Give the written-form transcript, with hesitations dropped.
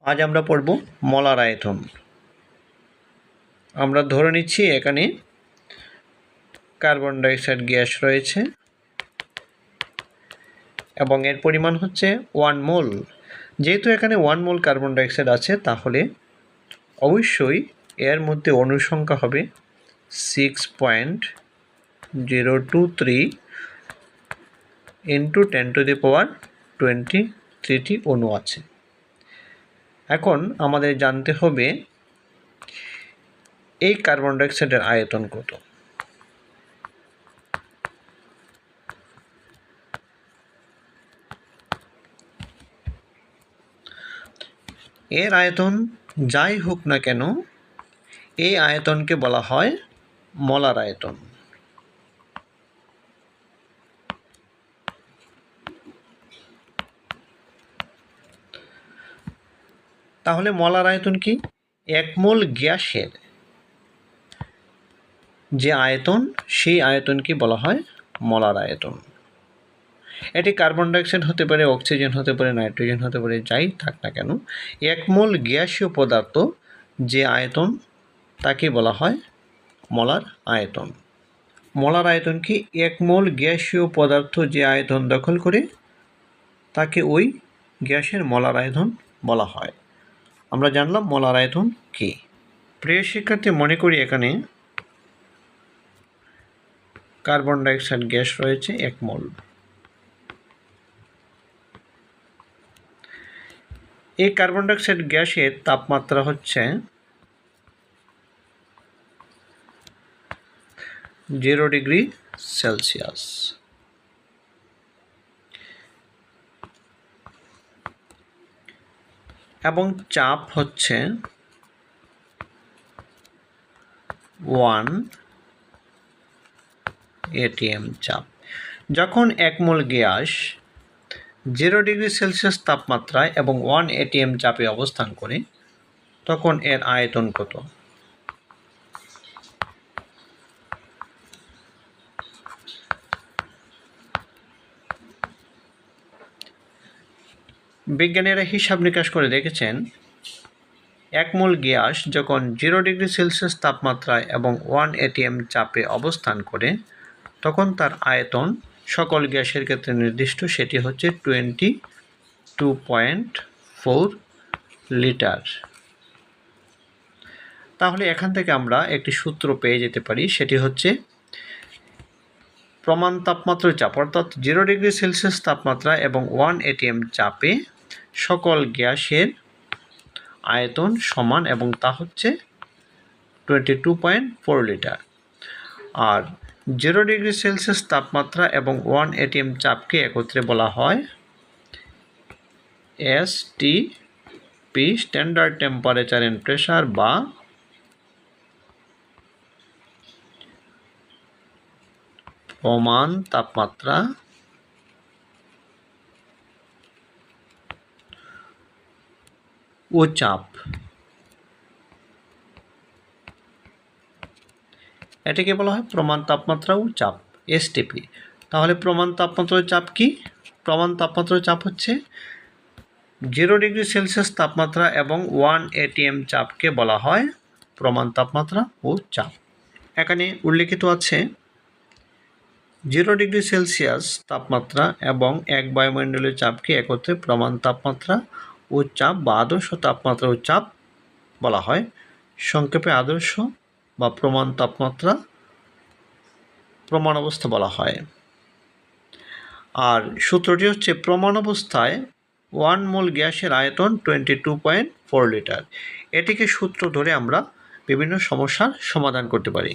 আজ আমরা পড়ব মলার আয়তন। আমরা ধরে নিচ্ছি এখানে কার্বন ডাইঅক্সাইড গ্যাস রয়েছে এবং এর পরিমাণ হচ্ছে 1 মোল। যেহেতু এখানে 1 মোল কার্বন ডাইঅক্সাইড আছে, তাহলে অবশ্যই এর মধ্যে অণুর সংখ্যা হবে 6.023 × 10⁻23টি অণু আছে। এখন আমাদের জানতে হবে এই কার্বন ডাইঅক্সাইডের আয়তন কত। এর আয়তন যাই হোক না কেন, এই আয়তনকে বলা হয় মলার আয়তন। তাহলে মলার আয়তন কি? 1 মোল গ্যাসের যে আয়তন, সেই আয়তনকে বলা হয় মলার আয়তন। এটি কার্বন ডাইঅক্সাইড হতে পারে, অক্সিজেন হতে পারে, নাইট্রোজেন হতে পারে, যাই থাক না কেন, 1 মোল গ্যাসীয় পদার্থ যে আয়তন, তাকে বলা হয় মলার আয়তন। মলার আয়তন কি? 1 মোল গ্যাসীয় পদার্থ যে আয়তন দখল করে, তাকে ওই গ্যাসের মলার আয়তন বলা হয়। আমরা জানলাম মলার আয়তন কি। প্রিয় শিক্ষার্থী, মনে করি এখানে কার্বন ডাইঅক্সাইড গ্যাস রয়েছে 1 মোল। এই কার্বন ডাইঅক্সাইড গ্যাসের তাপমাত্রা হচ্ছে 0 ডিগ্রি সেলসিয়াস এবং চাপ হচ্ছে 1 atm চাপ। যখন 1 মোল গ্যাস 0 ডিগ্রি সেলসিয়াস তাপমাত্রায় এবং 1 atm চাপে অবস্থান করে, তখন এর আয়তন কত? বিজ্ঞানীরা হিসাব নিকাশ করে দেখেছেন, 1 মোল গ্যাস যখন 0 ডিগ্রি সেলসিয়াস তাপমাত্রায় এবং 1 atm চাপে অবস্থান করে, তখন তার আয়তন সকল গ্যাসের ক্ষেত্রে নির্দিষ্ট, সেটি হচ্ছে 22.4 লিটার। তাহলে এখান থেকে আমরা একটি সূত্র পেয়ে যেতে পারি, সেটি হচ্ছে প্রমাণ তাপমাত্রার চাপ, অর্থাৎ 0 ডিগ্রি সেলসিয়াস তাপমাত্রা এবং 1 atm চাপে সকল গ্যাসের আয়তন সমান, এবং তা হচ্ছে 22.4 লিটার। আর 0 ডিগ্রি সেলসিয়াস তাপমাত্রা এবং 1 atm চাপকে একত্রে বলা হয় STP, standard temperature and pressure, বা প্রমাণ তাপমাত্রা ও চাপ। এটাকে বলা হয় প্রমাণ তাপমাত্রা ও চাপ, STP। তাহলে প্রমাণ তাপমাত্রা ও চাপ কি? প্রমাণ তাপমাত্রা ও চাপ হচ্ছে 0 ডিগ্রি সেলসিয়াস তাপমাত্রা এবং 1 atm চাপকে বলা হয় প্রমাণ তাপমাত্রা ও চাপ। এখানে উল্লেখিত আছে 0 ডিগ্রি সেলসিয়াস তাপমাত্রা এবং 1 বায়ুমণ্ডলের চাপকে একত্রে প্রমাণ তাপমাত্রা ও চাপ বা আদর্শ তাপমাত্রা ও চাপ বলা হয়। সংক্ষেপে আদর্শ বা প্রমাণ তাপমাত্রা, প্রমাণ অবস্থা বলা হয়। আর সূত্রটি হচ্ছে, প্রমাণ অবস্থায় 1 মোল গ্যাসের আয়তন 22.4 লিটার। এটিকে সূত্র ধরে আমরা বিভিন্ন সমস্যার সমাধান করতে পারি।